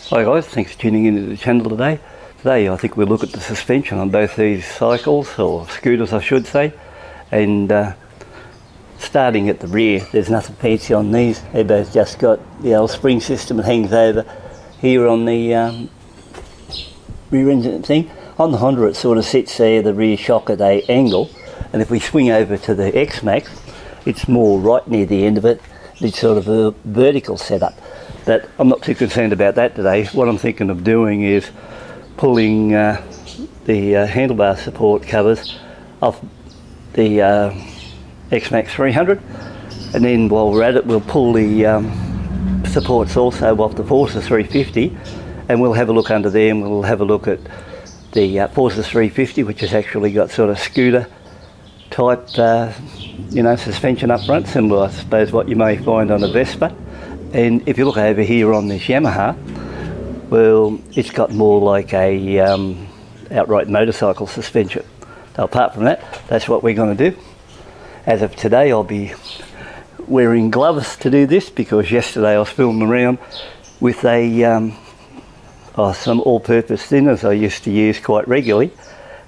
Hi guys, thanks for tuning into the channel today. Today I think we'll look at the suspension on both these cycles, or scooters I should say. And starting at the rear, there's nothing fancy on these. They've both just got the old spring system that hangs over here on the rear engine thing. On the Honda it sort of sits there, the rear shock at an angle, and if we swing over to the Xmax, it's more right near the end of it. It's sort of a vertical setup. But I'm not too concerned about that today. What I'm thinking of doing is pulling the handlebar support covers off the Xmax300, and then while we're at it we'll pull the supports also off the Forza 350, and we'll have a look under there, and we'll have a look at the Forza 350, which has actually got sort of scooter type suspension up front, similar I suppose what you may find on a Vespa. And if you look over here on this Yamaha, well, it's got more like a outright motorcycle suspension. So apart from that, that's what we're going to do. As of today, I'll be wearing gloves to do this, because yesterday I was filming around with a some all-purpose thinners I used to use quite regularly,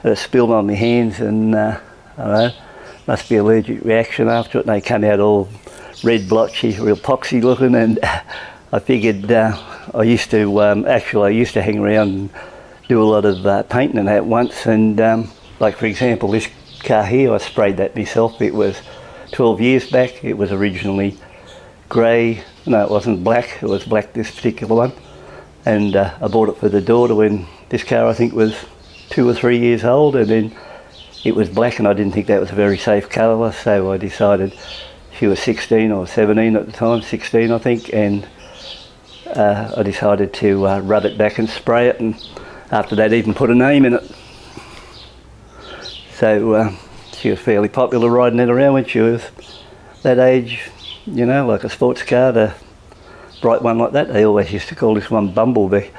and it spilled on my hands, and I don't know, must be allergic reaction after it, and they come out all red blotchy, real poxy looking, and I figured I used to hang around and do a lot of painting and that once, and like for example this car here, I sprayed that myself. It was 12 years back. It was originally grey, no it wasn't black, it was black this particular one, and I bought it for the daughter when this car I think was 2 or 3 years old, and then it was black and I didn't think that was a very safe colour, so I decided, she was 16 or 17 at the time, 16 I think, and I decided to rub it back and spray it, and after that even put a name in it. So she was fairly popular riding it around when she was that age, you know, like a sports car, the bright one like that. They always used to call this one Bumblebee.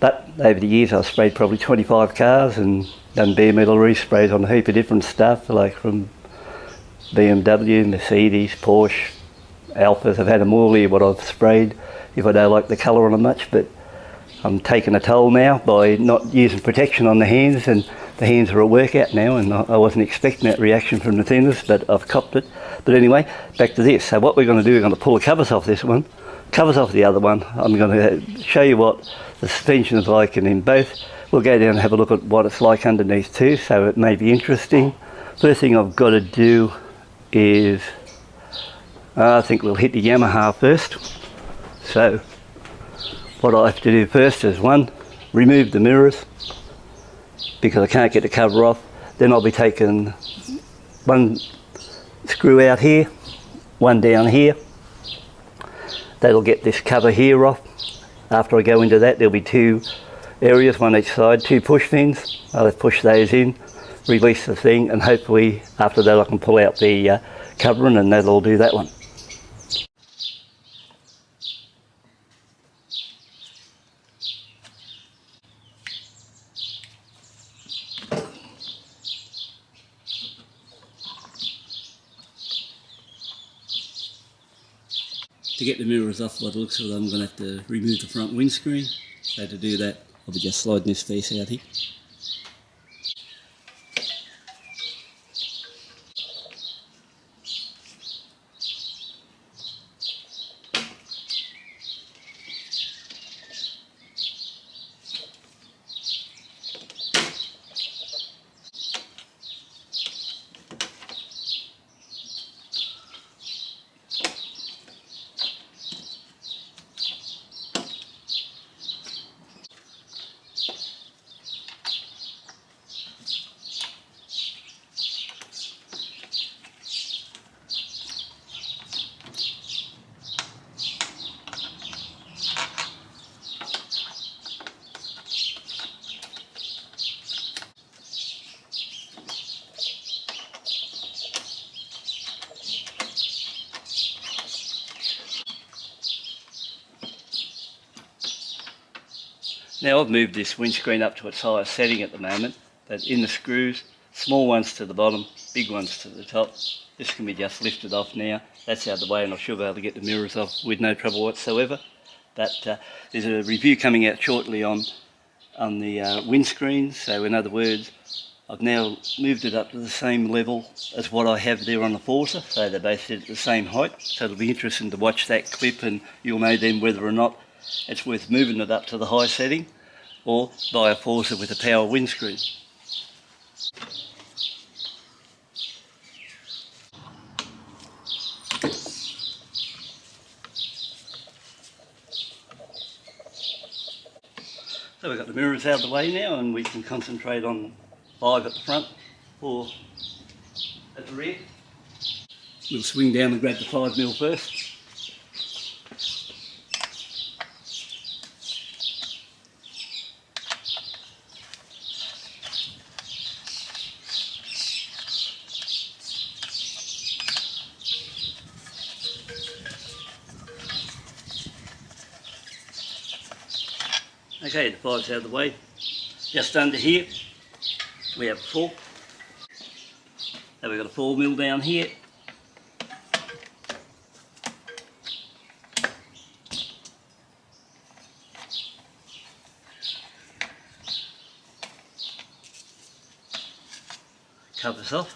But over the years I've sprayed probably 25 cars and done bare metal resprays on a heap of different stuff, like from BMW, Mercedes, Porsche, Alphas. I've had them all here, what I've sprayed, if I don't like the colour on them much. But I'm taking a toll now by not using protection on the hands, and the hands are a workout now, and I wasn't expecting that reaction from the thinners, but I've copped it. But anyway, back to this. So what we're going to do, we're going to pull the covers off this one, covers off the other one. I'm going to show you what the suspension is like, and in both we'll go down and have a look at what it's like underneath too, so it may be interesting. First thing I've got to do is, I think we'll hit the Yamaha first. So what I have to do first is, one, remove the mirrors, because I can't get the cover off. Then I'll be taking one screw out here, one down here. That'll get this cover here off. After I go into that, there'll be 2 areas, one each side, 2 push pins. I'll push those in, release the thing, and hopefully after that I can pull out the covering, and that'll do that one. To get the mirrors off, by the looks of it, I'm going to have to remove the front windscreen. So to do that, I'll be just sliding this piece out here. Now I've moved this windscreen up to its highest setting at the moment, but in the screws, small ones to the bottom, big ones to the top. This can be just lifted off now. That's out of the way, and I should be able to get the mirrors off with no trouble whatsoever. But there's a review coming out shortly on the windscreen, so in other words, I've now moved it up to the same level as what I have there on the Forza, so they're both at the same height. So it'll be interesting to watch that clip, and you'll know then whether or not it's worth moving it up to the high setting or buy a Forza with a power windscreen. So we've got the mirrors out of the way now, and we can concentrate on 5 at the front, 4 at the rear. We'll swing down and grab the 5mm first. Okay, the 5's out of the way. Just under here, we have a 4. So we've got a 4mm down here. Covers off.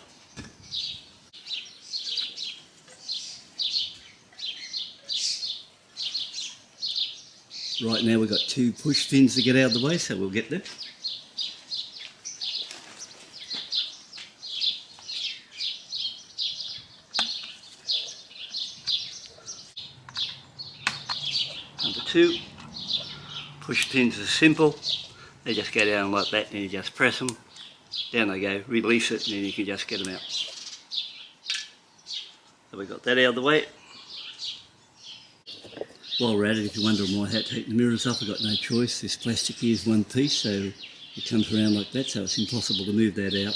Right now we've got 2 push pins to get out of the way, so we'll get them. Number 2, push pins are simple. They just go down like that, and you just press them. Down they go, release it, and then you can just get them out. So we've got that out of the way. While we're at it, if you're wondering why I had to take the mirrors off, I've got no choice. This plastic here is one piece, so it comes around like that, so it's impossible to move that out.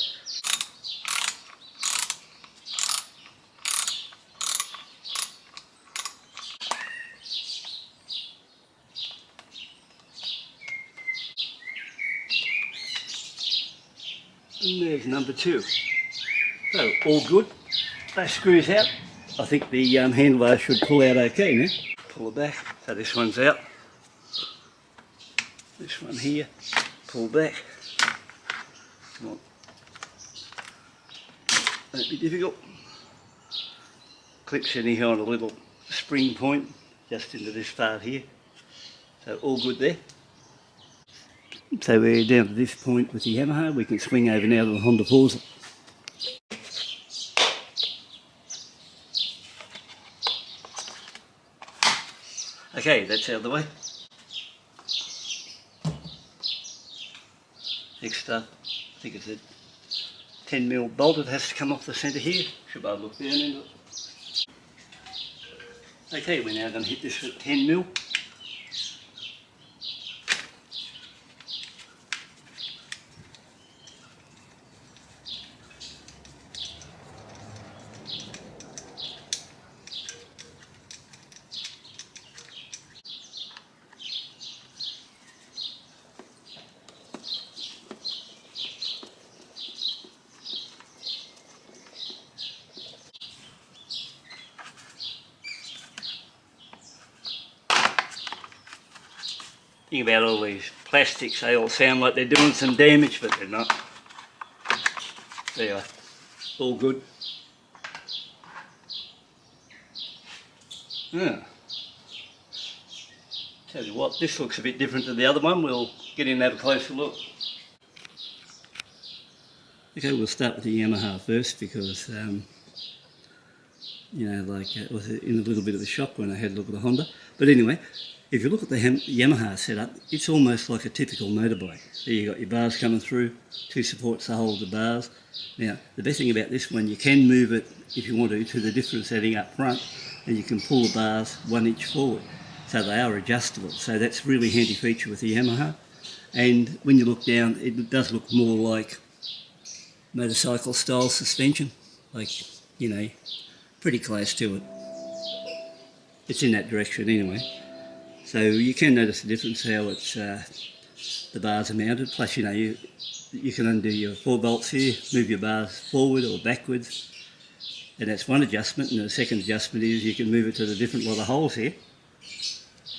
And there's number 2. So, all good. That screws out. I think the handlebar should pull out okay now. Pull it back, so this one's out. This one here, pull back. Won't be difficult. Clips in here on a little spring point, just into this part here. So all good there. So we're down to this point with the Yamaha. We can swing over now to the Honda Forza. Okay, that's out of the way. Next up, I think it's a 10mm bolt that has to come off the centre here. Should be able to look down into it. Okay, we're now going to hit this at 10mm. Think about all these plastics, they all sound like they're doing some damage, but they're not. There you are, all good. Yeah. Tell you what, this looks a bit different to the other one. We'll get in and have a closer look. Okay, we'll start with the Yamaha first because, you know, like it was in a little bit of a shock when I had a look at the Honda. But anyway, if you look at the Yamaha setup, it's almost like a typical motorbike. There you've got your bars coming through, 2 supports to hold the bars. Now, the best thing about this one, you can move it, if you want to the different setting up front, and you can pull the bars 1 inch forward. So they are adjustable. So that's a really handy feature with the Yamaha. And when you look down, it does look more like motorcycle style suspension. Like, you know, pretty close to it. It's in that direction anyway. So you can notice the difference how it's the bars are mounted. Plus, you know, you can undo your 4 bolts here, move your bars forward or backwards, and that's one adjustment. And the second adjustment is you can move it to the different lot of holes here.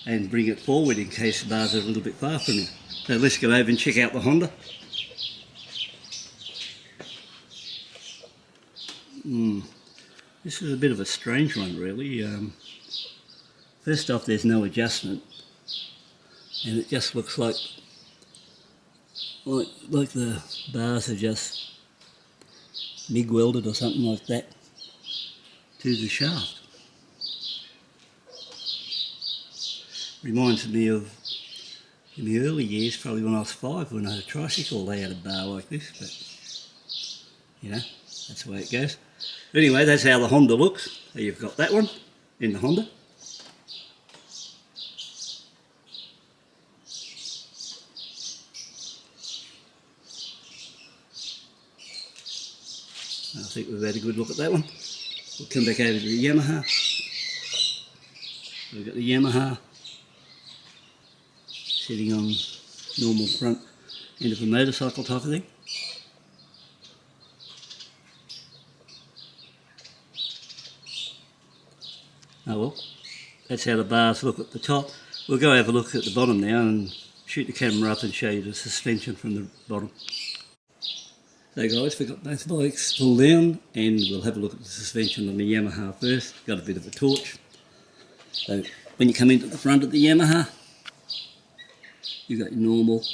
and bring it forward in case the bars are a little bit far from you. So let's go over and check out the Honda. This is a bit of a strange one really. First off, there's no adjustment, and it just looks like the bars are just MIG welded or something like that to the shaft. Reminds me of in the early years, probably when I was 5, when I had a tricycle, they had a bar like this, but you know, that's the way it goes. Anyway, that's how the Honda looks. So you've got that one in the Honda. I think we've had a good look at that one. We'll come back over to the Yamaha. We've got the Yamaha sitting on normal front end of a motorcycle type of thing. Oh well, that's how the bars look at the top. We'll go have a look at the bottom now and shoot the camera up and show you the suspension from the bottom. So guys, we've got both bikes pulled down and we'll have a look at the suspension on the Yamaha first. Got a bit of a torch. So when you come into the front of the Yamaha, you've got your normal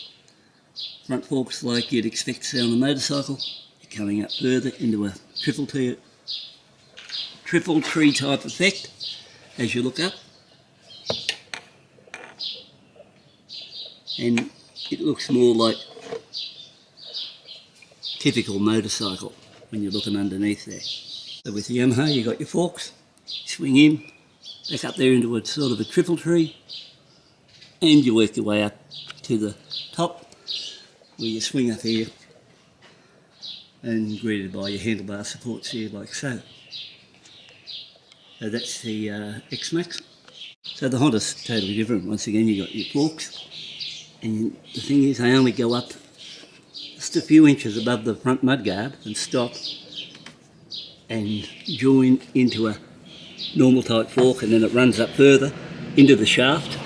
front forks like you'd expect to see on a motorcycle. You're coming up further into a triple tree type effect as you look up. And it looks more like typical motorcycle when you're looking underneath there. So with the Yamaha, you got your forks, swing in, back up there into a sort of a triple tree, and you work your way up to the top where you swing up here and greeted by your handlebar supports here like so. So that's the Xmax. So the Honda's totally different. Once again, you got your forks, and the thing is they only go up just a few inches above the front mudguard and stop and join into a normal type fork, and then it runs up further into the shaft,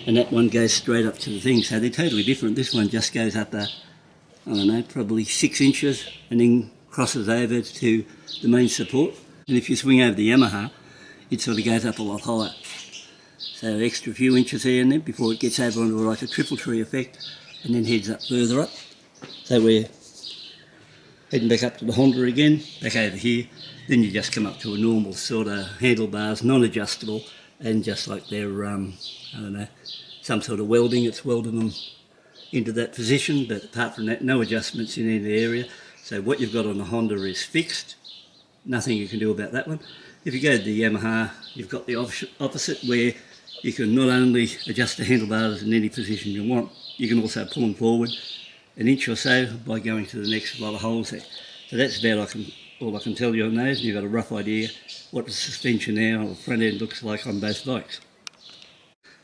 and that one goes straight up to the thing. So they're totally different. This one just goes up I don't know, probably 6 inches and then crosses over to the main support. And if you swing over the Yamaha, it sort of goes up a lot higher. So extra few inches here and there before it gets over onto like a triple tree effect and then heads up further up. So we're heading back up to the Honda again, back over here. Then you just come up to a normal sort of handlebars, non-adjustable, and just like they're, I don't know, some sort of welding, it's welding them into that position, but apart from that, no adjustments in any area. So what you've got on the Honda is fixed, nothing you can do about that one. If you go to the Yamaha, you've got the opposite where you can not only adjust the handlebars in any position you want, you can also pull them forward an inch or so by going to the next lot of holes there. So that's about all I can tell you on those. You've got a rough idea what the suspension now or front end looks like on both bikes.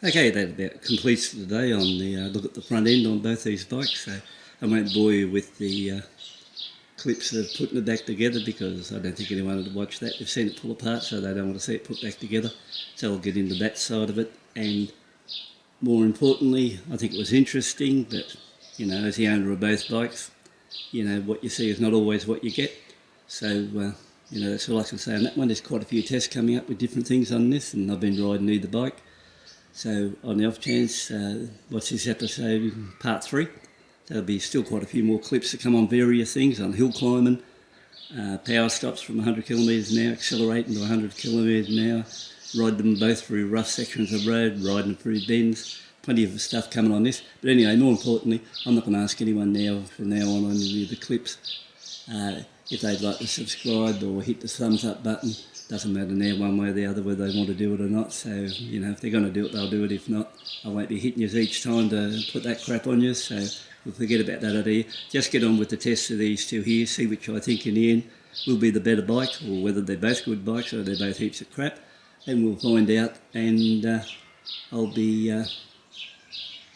Okay, that about completes today on the look at the front end on both these bikes. So I won't bore you with the clips of putting it back together because I don't think anyone would watch that. They've seen it pull apart, so they don't want to see it put back together. So I'll get into that side of it. And more importantly, I think it was interesting that, you know, as the owner of both bikes, you know, what you see is not always what you get. So, you know, that's all I can say on that one. There's quite a few tests coming up with different things on this, and I've been riding either bike. So on the off chance, watch this episode part 3. There'll be still quite a few more clips that come on various things, on hill climbing, power stops from 100 kilometres an hour, accelerating to 100 kilometres an hour, ride them both through rough sections of road, riding them through bends, plenty of stuff coming on this. But anyway, more importantly, I'm not going to ask anyone now, from now on any of the clips, if they'd like to subscribe or hit the thumbs up button. Doesn't matter now one way or the other whether they want to do it or not. So, you know, if they're going to do it, they'll do it. If not, I won't be hitting you each time to put that crap on you. So we'll forget about that idea. Just get on with the test of these two here, see which I think in the end will be the better bike, or whether they're both good bikes or they're both heaps of crap. And we'll find out, and I'll be,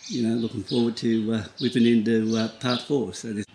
you know, looking forward to whipping into part 4. So this